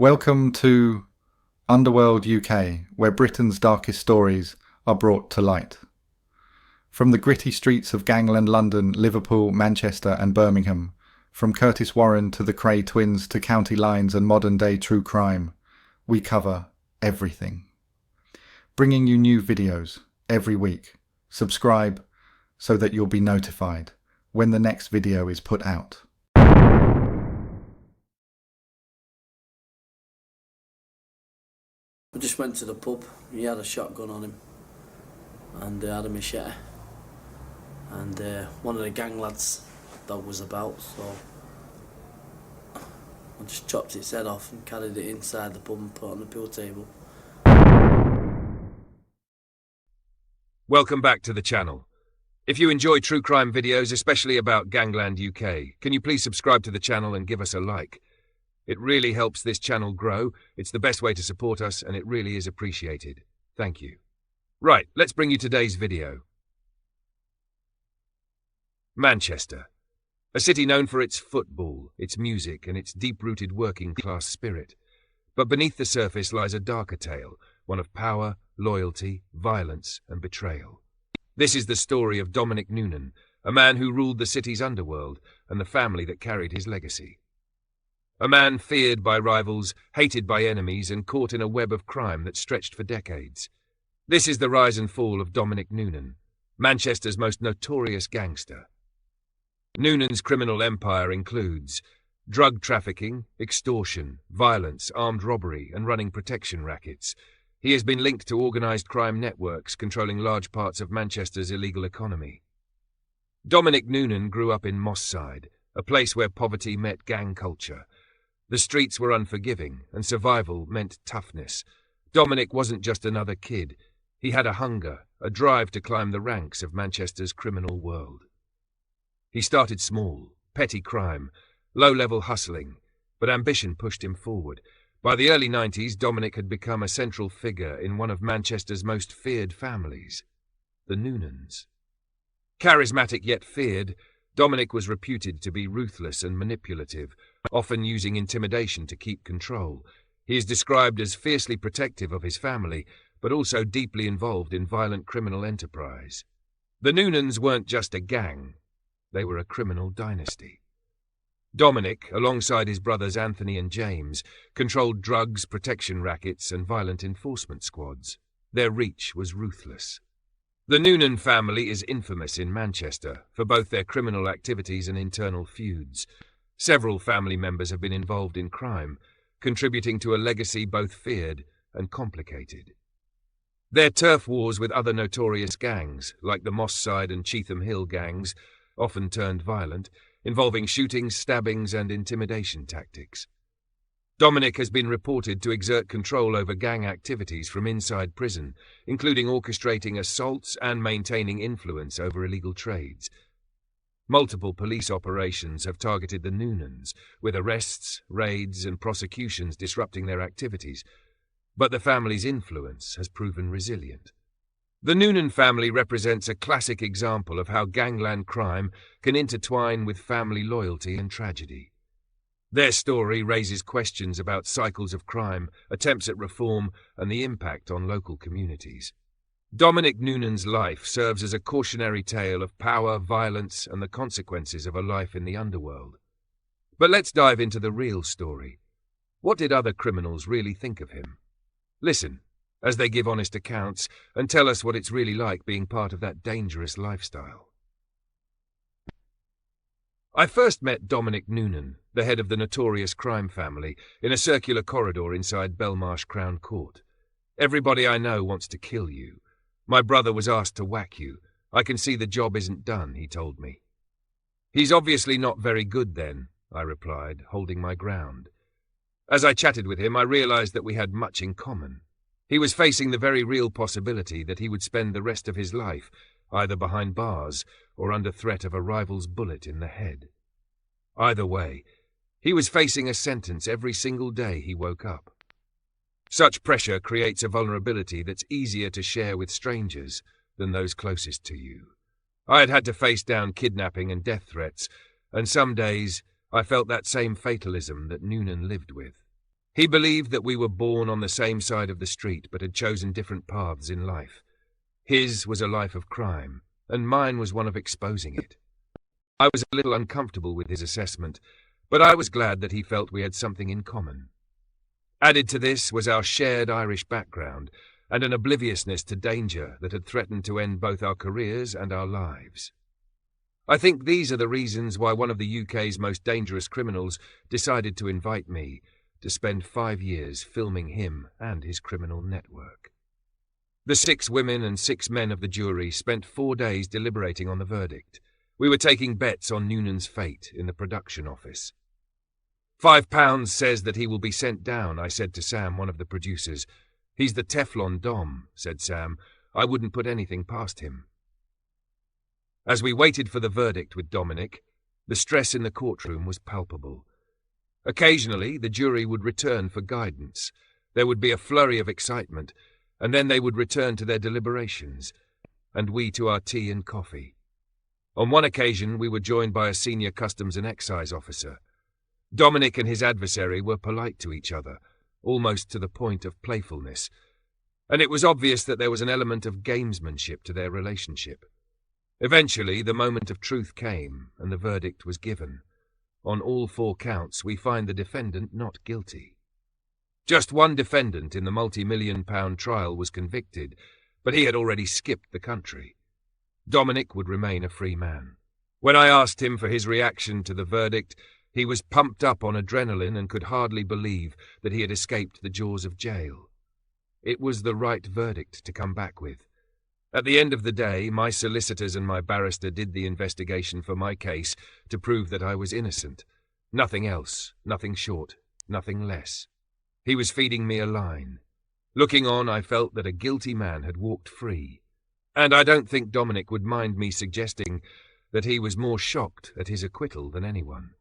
Welcome to Underworld UK, where Britain's darkest stories are brought to light. From the gritty streets of Gangland, London, Liverpool, Manchester and Birmingham, from Curtis Warren to the Cray twins to county lines and modern day true crime, we cover everything. Bringing you new videos every week. Subscribe so that you'll be notified when the next video is put out. We just went to the pub. He had a shotgun on him and had a machete, and one of the gang lads that was about, so I just chopped its head off and carried it inside the pub and put it on the pool table. Welcome back to the channel. If you enjoy true crime videos, especially about Gangland UK, can you please subscribe to the channel and give us a like? It really helps this channel grow, it's the best way to support us, and it really is appreciated. Thank you. Right, let's bring you today's video. Manchester. A city known for its football, its music, and its deep-rooted working-class spirit. But beneath the surface lies a darker tale, one of power, loyalty, violence, and betrayal. This is the story of Dominic Noonan, a man who ruled the city's underworld, and the family that carried his legacy. A man feared by rivals, hated by enemies, and caught in a web of crime that stretched for decades. This is the rise and fall of Dominic Noonan, Manchester's most notorious gangster. Noonan's criminal empire includes drug trafficking, extortion, violence, armed robbery, and running protection rackets. He has been linked to organised crime networks controlling large parts of Manchester's illegal economy. Dominic Noonan grew up in Moss Side, a place where poverty met gang culture. The streets were unforgiving, and survival meant toughness. Dominic wasn't just another kid. He had a hunger, a drive to climb the ranks of Manchester's criminal world. He started small, petty crime, low-level hustling, but ambition pushed him forward. By the early 90s, Dominic had become a central figure in one of Manchester's most feared families, the Noonans. Charismatic yet feared, Dominic was reputed to be ruthless and manipulative, often using intimidation to keep control. He is described as fiercely protective of his family, but also deeply involved in violent criminal enterprise. The Noonans weren't just a gang, they were a criminal dynasty. Dominic, alongside his brothers Anthony and James, controlled drugs, protection rackets, and violent enforcement squads. Their reach was ruthless. The Noonan family is infamous in Manchester for both their criminal activities and internal feuds. Several family members have been involved in crime, contributing to a legacy both feared and complicated. Their turf wars with other notorious gangs, like the Moss Side and Cheetham Hill gangs, often turned violent, involving shootings, stabbings, and intimidation tactics. Dominic has been reported to exert control over gang activities from inside prison, including orchestrating assaults and maintaining influence over illegal trades. Multiple police operations have targeted the Noonans, with arrests, raids, and prosecutions disrupting their activities, but the family's influence has proven resilient. The Noonan family represents a classic example of how gangland crime can intertwine with family loyalty and tragedy. Their story raises questions about cycles of crime, attempts at reform, and the impact on local communities. Dominic Noonan's life serves as a cautionary tale of power, violence, and the consequences of a life in the underworld. But let's dive into the real story. What did other criminals really think of him? Listen, as they give honest accounts, and tell us what it's really like being part of that dangerous lifestyle. I first met Dominic Noonan, the head of the Notorious crime family, in a circular corridor inside Belmarsh Crown Court. Everybody I know wants to kill you. My brother was asked to whack you. I can see the job isn't done, he told me. He's obviously not very good then, I replied, holding my ground. As I chatted with him, I realized that we had much in common. He was facing the very real possibility that he would spend the rest of his life either behind bars or under threat of a rival's bullet in the head. Either way, he was facing a sentence every single day he woke up. Such pressure creates a vulnerability that's easier to share with strangers than those closest to you. I had had to face down kidnapping and death threats, and some days I felt that same fatalism that Nunan lived with. He believed that we were born on the same side of the street but had chosen different paths in life. His was a life of crime, and mine was one of exposing it. I was a little uncomfortable with his assessment, but I was glad that he felt we had something in common. Added to this was our shared Irish background and an obliviousness to danger that had threatened to end both our careers and our lives. I think these are the reasons why one of the UK's most dangerous criminals decided to invite me to spend 5 years filming him and his criminal network. The 6 women and 6 men of the jury spent 4 days deliberating on the verdict. We were taking bets on Nunan's fate in the production office. £5 says that he will be sent down, I said to Sam, one of the producers. He's the Teflon Dom, said Sam. I wouldn't put anything past him. As we waited for the verdict with Dominic, the stress in the courtroom was palpable. Occasionally, the jury would return for guidance. There would be a flurry of excitement, and then they would return to their deliberations, and we to our tea and coffee. On one occasion, we were joined by a senior customs and excise officer. Dominic and his adversary were polite to each other, almost to the point of playfulness, and it was obvious that there was an element of gamesmanship to their relationship. Eventually, the moment of truth came, and the verdict was given. On all 4 counts, we find the defendant not guilty. Just one defendant in the multi-million-pound trial was convicted, but he had already skipped the country. Dominic would remain a free man. When I asked him for his reaction to the verdict, he was pumped up on adrenaline and could hardly believe that he had escaped the jaws of jail. It was the right verdict to come back with. At the end of the day, my solicitors and my barrister did the investigation for my case to prove that I was innocent. Nothing else, nothing short, nothing less. He was feeding me a line. Looking on, I felt that a guilty man had walked free. And I don't think Dominic would mind me suggesting that he was more shocked at his acquittal than anyone.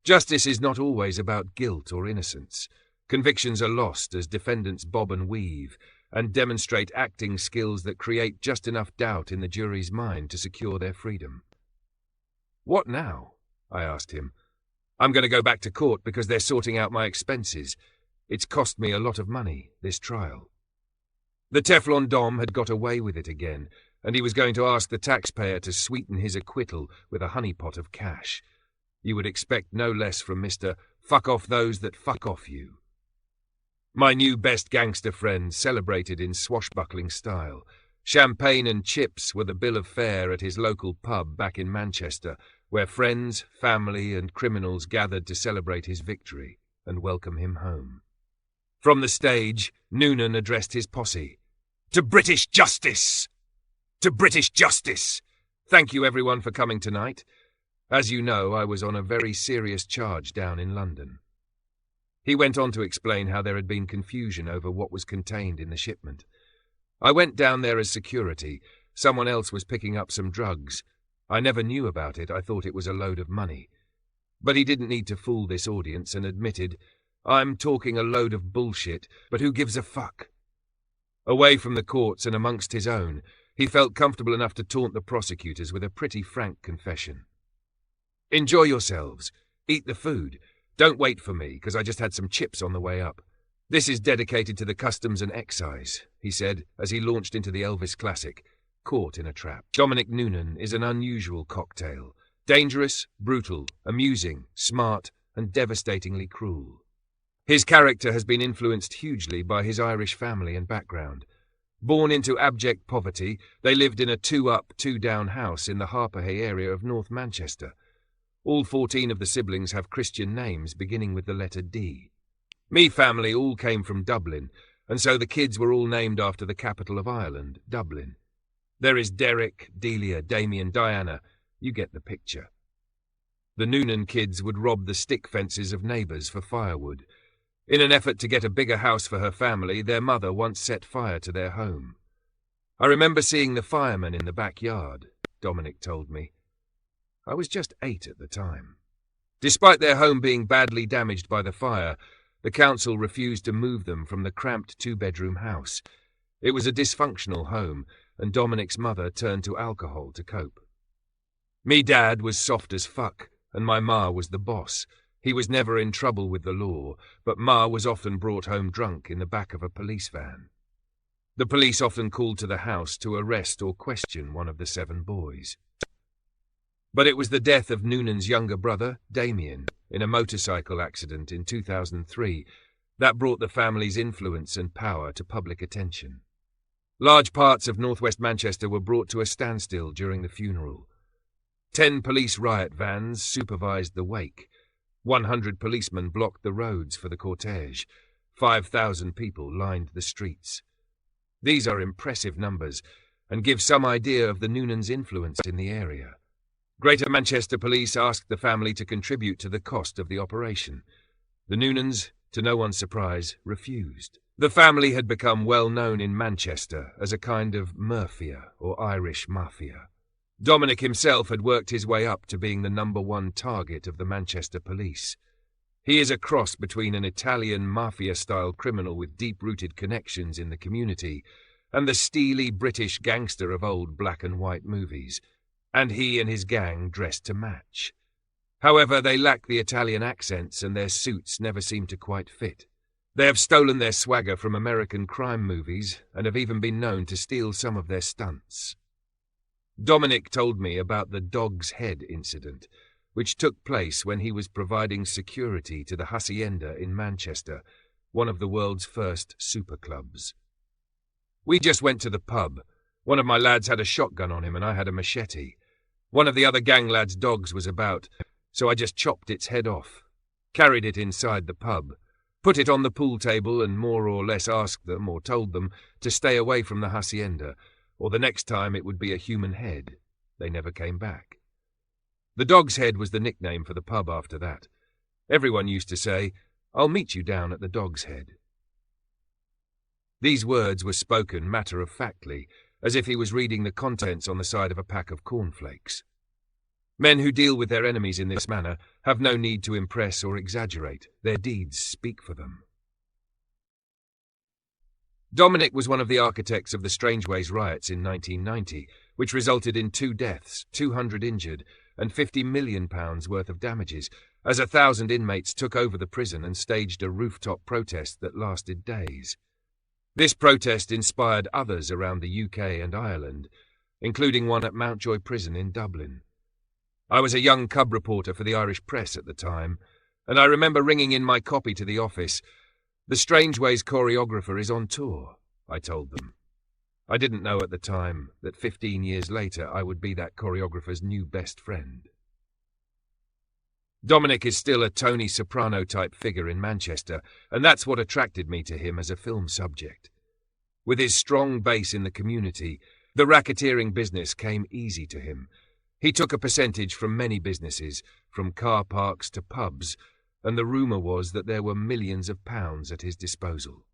Justice is not always about guilt or innocence. Convictions are lost as defendants bob and weave, and demonstrate acting skills that create just enough doubt in the jury's mind to secure their freedom. "What now?" I asked him. "I'm going to go back to court because they're sorting out my expenses. It's cost me a lot of money, this trial." The Teflon Dom had got away with it again, and he was going to ask the taxpayer to sweeten his acquittal with a honeypot of cash. You would expect no less from Mr. Fuck Off Those That Fuck Off You. My new best gangster friend celebrated in swashbuckling style. Champagne and chips were the bill of fare at his local pub back in Manchester, where friends, family, and criminals gathered to celebrate his victory and welcome him home. From the stage, Noonan addressed his posse. "To British justice! To British justice! Thank you everyone for coming tonight. As you know, I was on a very serious charge down in London." He went on to explain how there had been confusion over what was contained in the shipment. "I went down there as security. Someone else was picking up some drugs. I never knew about it. I thought it was a load of money." But he didn't need to fool this audience and admitted, "I'm talking a load of bullshit, but who gives a fuck?" Away from the courts and amongst his own, he felt comfortable enough to taunt the prosecutors with a pretty frank confession. "Enjoy yourselves. Eat the food. Don't wait for me, because I just had some chips on the way up. This is dedicated to the customs and excise," he said, as he launched into the Elvis classic, Caught in a Trap. Dominic Noonan is an unusual cocktail. Dangerous, brutal, amusing, smart, and devastatingly cruel. His character has been influenced hugely by his Irish family and background. Born into abject poverty, they lived in a 2-up, 2-down house in the Harperhay area of North Manchester. All 14 of the siblings have Christian names beginning with the letter D. Me family all came from Dublin, and so the kids were all named after the capital of Ireland, Dublin. There is Derek, Delia, Damien, Diana. You get the picture. The Noonan kids would rob the stick fences of neighbours for firewood. In an effort to get a bigger house for her family, their mother once set fire to their home. "I remember seeing the firemen in the backyard," Dominic told me. I was just 8 at the time. Despite their home being badly damaged by the fire, the council refused to move them from the cramped 2-bedroom house. It was a dysfunctional home, and Dominic's mother turned to alcohol to cope. Me dad was soft as fuck, and my ma was the boss. He was never in trouble with the law, but Ma was often brought home drunk in the back of a police van. The police often called to the house to arrest or question one of the 7 boys. But it was the death of Noonan's younger brother, Damien, in a motorcycle accident in 2003 that brought the family's influence and power to public attention. Large parts of northwest Manchester were brought to a standstill during the funeral. 10 police riot vans supervised the wake. 100 policemen blocked the roads for the cortege. 5,000 people lined the streets. These are impressive numbers and give some idea of the Noonans' influence in the area. Greater Manchester Police asked the family to contribute to the cost of the operation. The Noonans, to no one's surprise, refused. The family had become well known in Manchester as a kind of Murphia or Irish mafia. Dominic himself had worked his way up to being the #1 target of the Manchester Police. He is a cross between an Italian mafia-style criminal with deep-rooted connections in the community and the steely British gangster of old black and white movies, and he and his gang dressed to match. However, they lack the Italian accents and their suits never seem to quite fit. They have stolen their swagger from American crime movies and have even been known to steal some of their stunts. Dominic told me about the Dog's Head incident, which took place when he was providing security to the Hacienda in Manchester, one of the world's first superclubs. We just went to the pub. One of my lads had a shotgun on him and I had a machete. One of the other gang lads' dogs was about, so I just chopped its head off, carried it inside the pub, put it on the pool table and more or less asked them or told them to stay away from the Hacienda, or the next time it would be a human head. They never came back. The Dog's Head was the nickname for the pub after that. Everyone used to say, "I'll meet you down at the Dog's Head." These words were spoken matter-of-factly, as if he was reading the contents on the side of a pack of cornflakes. Men who deal with their enemies in this manner have no need to impress or exaggerate. Their deeds speak for them. Dominic was one of the architects of the Strangeways riots in 1990, which resulted in 2 deaths, 200 injured, and £50 million worth of damages, as 1,000 inmates took over the prison and staged a rooftop protest that lasted days. This protest inspired others around the UK and Ireland, including one at Mountjoy Prison in Dublin. I was a young cub reporter for the Irish Press at the time, and I remember ringing in my copy to the office. "The Strangeways choreographer is on tour," I told them. I didn't know at the time that 15 years later I would be that choreographer's new best friend. Dominic is still a Tony Soprano-type figure in Manchester, and that's what attracted me to him as a film subject. With his strong base in the community, the racketeering business came easy to him. He took a percentage from many businesses, from car parks to pubs, and the rumour was that there were millions of pounds at his disposal.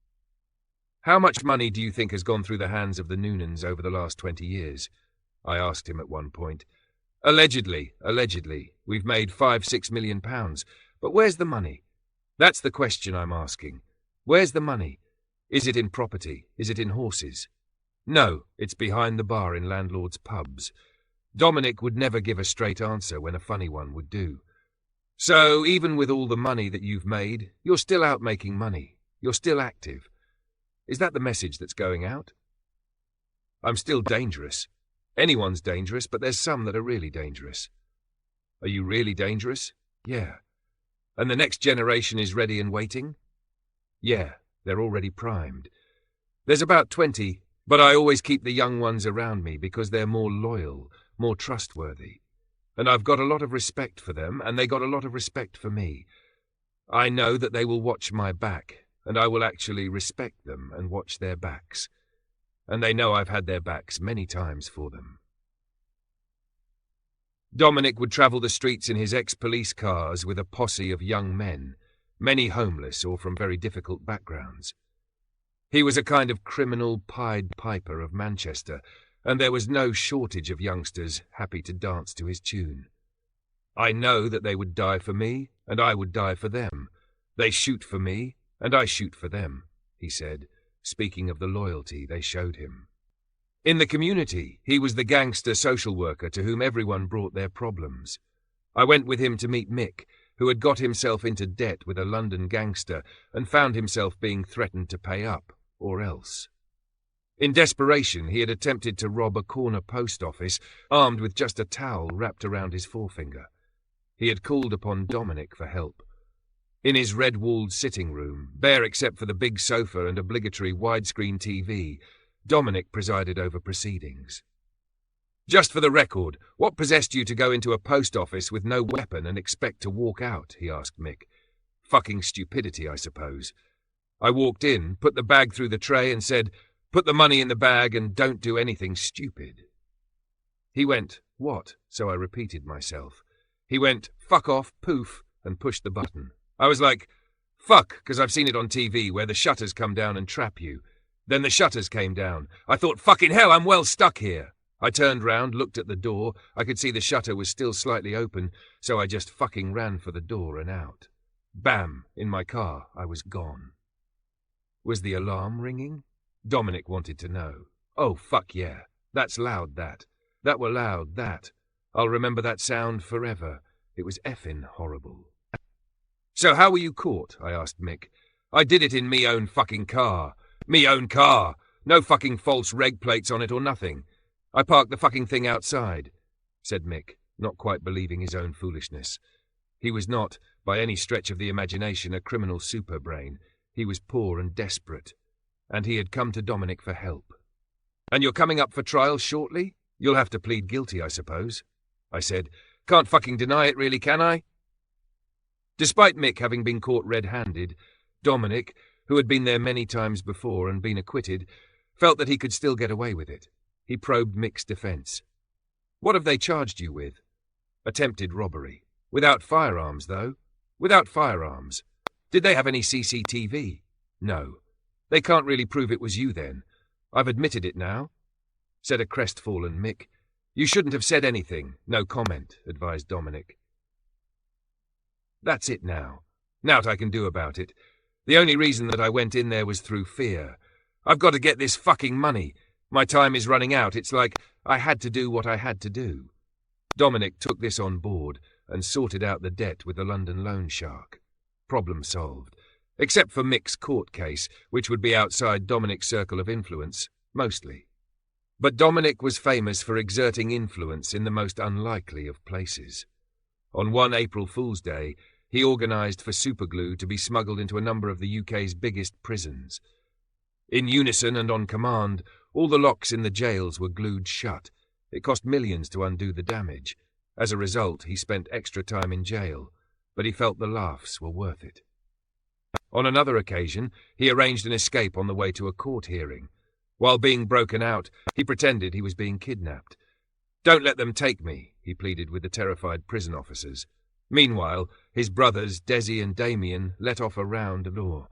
"How much money do you think has gone through the hands of the Noonans over the last 20 years? I asked him at one point. Allegedly, we've made £5-6 million, but where's the money? That's the question I'm asking. Where's the money? Is it in property? Is it in horses? No, it's behind the bar in landlords' pubs. Dominic would never give a straight answer when a funny one would do. So even with all the money that you've made, you're still out making money. You're still active. Is that the message that's going out? I'm still dangerous. Anyone's dangerous, but there's some that are really dangerous. Are you really dangerous? Yeah. And the next generation is ready and waiting? Yeah, they're already primed. There's about 20, but I always keep the young ones around me because they're more loyal, more trustworthy. And I've got a lot of respect for them, and they got a lot of respect for me. I know that they will watch my back, and I will actually respect them and watch their backs. And they know I've had their backs many times for them. Dominic would travel the streets in his ex-police cars with a posse of young men, many homeless or from very difficult backgrounds. He was a kind of criminal Pied Piper of Manchester, and there was no shortage of youngsters happy to dance to his tune. I know that they would die for me, and I would die for them. They shoot for me, and I shoot for them, he said, speaking of the loyalty they showed him. In the community, he was the gangster social worker to whom everyone brought their problems. I went with him to meet Mick, who had got himself into debt with a London gangster and found himself being threatened to pay up, or else. In desperation, he had attempted to rob a corner post office, armed with just a towel wrapped around his forefinger. He had called upon Dominic for help. In his red-walled sitting room, bare except for the big sofa and obligatory widescreen TV, Dominic presided over proceedings. "Just for the record, what possessed you to go into a post office with no weapon and expect to walk out?" he asked Mick. "Fucking stupidity, I suppose. I walked in, put the bag through the tray and said, 'Put the money in the bag and don't do anything stupid.' He went, 'What?' So I repeated myself. He went, 'Fuck off, poof,' and pushed the button. I was like, 'Fuck,' because I've seen it on TV where the shutters come down and trap you. Then the shutters came down. I thought, fucking hell, I'm well stuck here. I turned round, looked at the door. I could see the shutter was still slightly open, so I just fucking ran for the door and out. Bam! In my car, I was gone." Was the alarm ringing? Dominic wanted to know. "Oh, fuck yeah. That's loud, that. That were loud, that. I'll remember that sound forever. It was effing horrible." "So how were you caught?" I asked Mick. "I did it in me own fucking car. Me own car. No fucking false reg plates on it or nothing. I parked the fucking thing outside," said Mick, not quite believing his own foolishness. He was not, by any stretch of the imagination, a criminal superbrain. He was poor and desperate, and he had come to Dominic for help. "And you're coming up for trial shortly? You'll have to plead guilty, I suppose," I said. "Can't fucking deny it, really, can I?" Despite Mick having been caught red-handed, Dominic, who had been there many times before and been acquitted, felt that he could still get away with it. He probed Mick's defence. "What have they charged you with?" "Attempted robbery. Without firearms, though. Without firearms. Did they have any CCTV? No. They can't really prove it was you then. I've admitted it now," said a crestfallen Mick. "You shouldn't have said anything. No comment," advised Dominic. "That's it now. Nowt I can do about it. The only reason that I went in there was through fear. I've got to get this fucking money. My time is running out. It's like I had to do what I had to do." Dominic took this on board and sorted out the debt with the London loan shark. Problem solved. Except for Mick's court case, which would be outside Dominic's circle of influence, mostly. But Dominic was famous for exerting influence in the most unlikely of places. On one April Fool's Day, he organised for superglue to be smuggled into a number of the UK's biggest prisons. In unison and on command, all the locks in the jails were glued shut. It cost millions to undo the damage. As a result, he spent extra time in jail, but he felt the laughs were worth it. On another occasion, he arranged an escape on the way to a court hearing. While being broken out, he pretended he was being kidnapped. "Don't let them take me," he pleaded with the terrified prison officers. Meanwhile, his brothers, Desi and Damien, let off a round law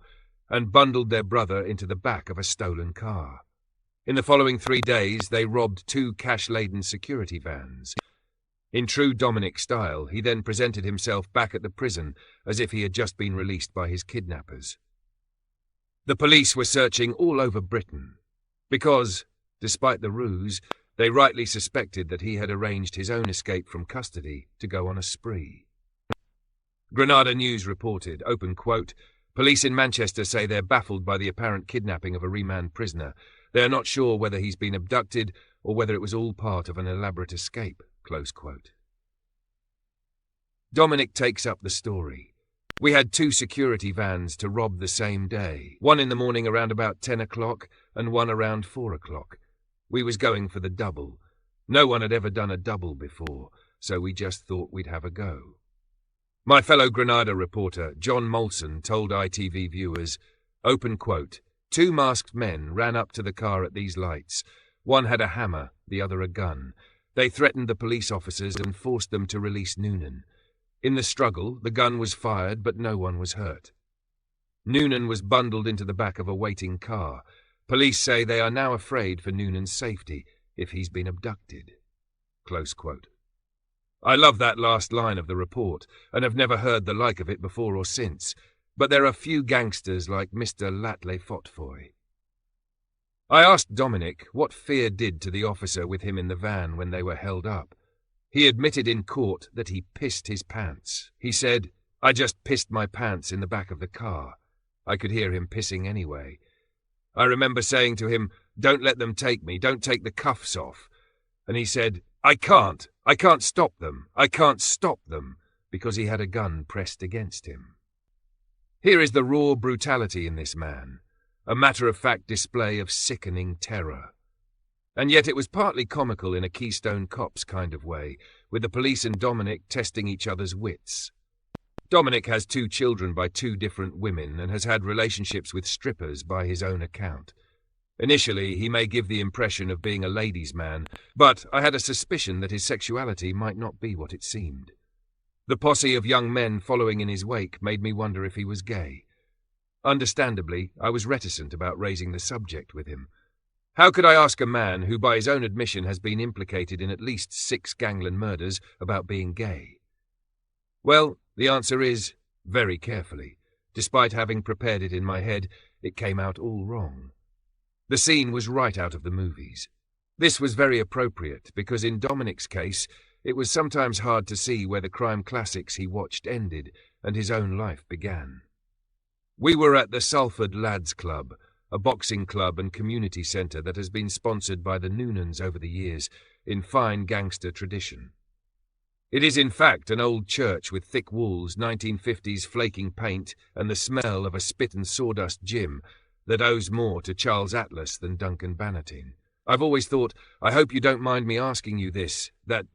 and bundled their brother into the back of a stolen car. In the following 3 days, they robbed 2 cash-laden security vans. In true Dominic style, he then presented himself back at the prison as if he had just been released by his kidnappers. The police were searching all over Britain because, despite the ruse, they rightly suspected that he had arranged his own escape from custody to go on a spree. Granada News reported, open quote, "Police in Manchester say they're baffled by the apparent kidnapping of a remand prisoner. They are not sure whether he's been abducted or whether it was all part of an elaborate escape," close quote. Dominic takes up the story. "We had 2 security vans to rob the same day, one in the morning around about 10 o'clock and one around 4 o'clock. We was going for the double. No one had ever done a double before, so we just thought we'd have a go." My fellow Granada reporter, John Molson, told ITV viewers, open quote, "2 masked men ran up to the car at these lights. One had a hammer, the other a gun. They threatened the police officers and forced them to release Nunan. In the struggle, the gun was fired, but no one was hurt. Nunan was bundled into the back of a waiting car. Police say they are now afraid for Nunan's safety if he's been abducted." Close quote. I love that last line of the report, and have never heard the like of it before or since, but there are few gangsters like Mr. Latley Fotfoy. I asked Dominic what fear did to the officer with him in the van when they were held up. He admitted in court that he pissed his pants. He said, I just pissed my pants in the back of the car. I could hear him pissing anyway. I remember saying to him, "Don't let them take me, don't take the cuffs off." And he said, I can't stop them, I can't stop them, because he had a gun pressed against him. Here is the raw brutality in this man, a matter-of-fact display of sickening terror. And yet it was partly comical in a Keystone Cops kind of way, with the police and Dominic testing each other's wits. Dominic has 2 children by 2 different women and has had relationships with strippers by his own account. Initially, he may give the impression of being a ladies' man, but I had a suspicion that his sexuality might not be what it seemed. The posse of young men following in his wake made me wonder if he was gay. Understandably, I was reticent about raising the subject with him. How could I ask a man who, by his own admission, has been implicated in at least 6 Gangland murders about being gay? Well, the answer is, very carefully. Despite having prepared it in my head, it came out all wrong. The scene was right out of the movies. This was very appropriate, because in Dominic's case, it was sometimes hard to see where the crime classics he watched ended and his own life began. We were at the Salford Lads Club, a boxing club and community centre that has been sponsored by the Noonans over the years, in fine gangster tradition. It is in fact an old church with thick walls, 1950s flaking paint, and the smell of a spit and sawdust gym that owes more to Charles Atlas than Duncan Bannatyne. I've always thought, I hope you don't mind me asking you this, that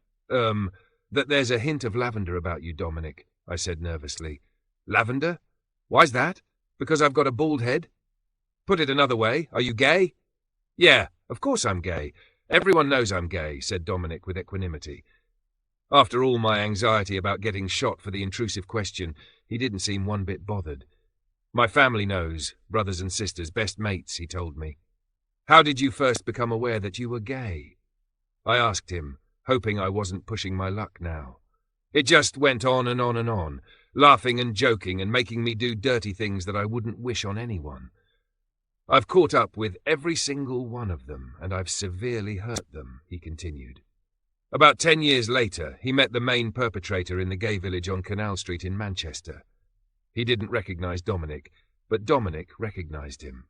there's a hint of lavender about you, Dominic, I said nervously. Lavender? Why's that? Because I've got a bald head? Put it another way, are you gay? Yeah, of course I'm gay. Everyone knows I'm gay, said Dominic with equanimity. After all my anxiety about getting shot for the intrusive question, he didn't seem one bit bothered. My family knows, brothers and sisters, best mates, he told me. How did you first become aware that you were gay? I asked him, hoping I wasn't pushing my luck now. It just went on and on and on, laughing and joking and making me do dirty things that I wouldn't wish on anyone. I've caught up with every single one of them, and I've severely hurt them, he continued. About 10 years later, he met the main perpetrator in the gay village on Canal Street in Manchester. He didn't recognise Dominic, but Dominic recognised him.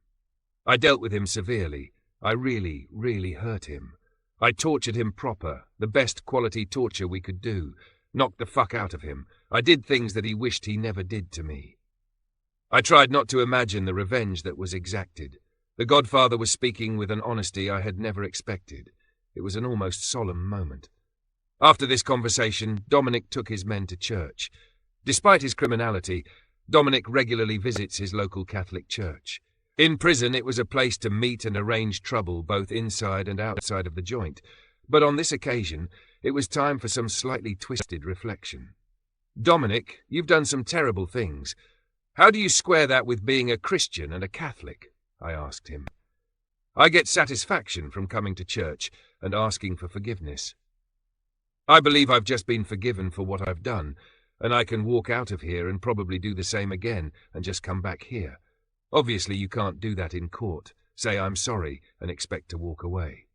I dealt with him severely. I really, really hurt him. I tortured him proper, the best quality torture we could do, knocked the fuck out of him. I did things that he wished he never did to me. I tried not to imagine the revenge that was exacted. The Godfather was speaking with an honesty I had never expected. It was an almost solemn moment. After this conversation, Dominic took his men to church. Despite his criminality, Dominic regularly visits his local Catholic church. In prison, it was a place to meet and arrange trouble both inside and outside of the joint, but on this occasion, it was time for some slightly twisted reflection. Dominic, you've done some terrible things. How do you square that with being a Christian and a Catholic? I asked him. I get satisfaction from coming to church and asking for forgiveness. I believe I've just been forgiven for what I've done, and I can walk out of here and probably do the same again and just come back here. Obviously, you can't do that in court, say I'm sorry and expect to walk away.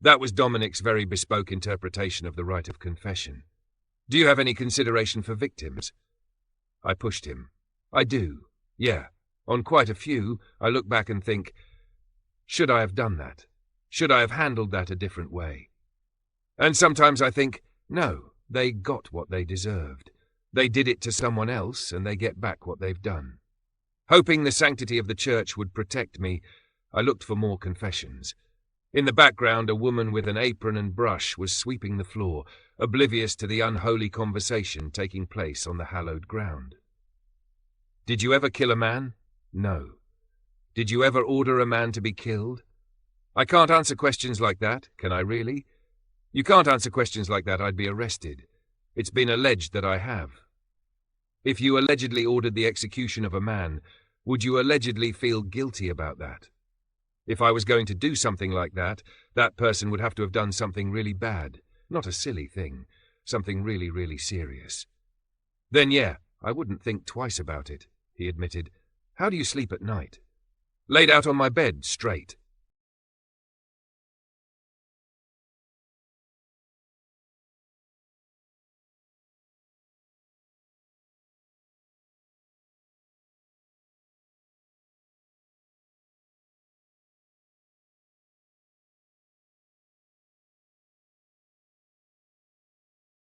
That was Dominic's very bespoke interpretation of the right of confession. Do you have any consideration for victims? I pushed him. I do, yeah. On quite a few, I look back and think, should I have done that? Should I have handled that a different way? And sometimes I think, no, they got what they deserved. They did it to someone else, and they get back what they've done. Hoping the sanctity of the church would protect me, I looked for more confessions. In the background, a woman with an apron and brush was sweeping the floor, oblivious to the unholy conversation taking place on the hallowed ground. Did you ever kill a man? No. Did you ever order a man to be killed? I can't answer questions like that, can I really? You can't answer questions like that, I'd be arrested. It's been alleged that I have. If you allegedly ordered the execution of a man, would you allegedly feel guilty about that? If I was going to do something like that, that person would have to have done something really bad, not a silly thing, something really, really serious. Then yeah, I wouldn't think twice about it, he admitted. How do you sleep at night? Laid out on my bed, straight.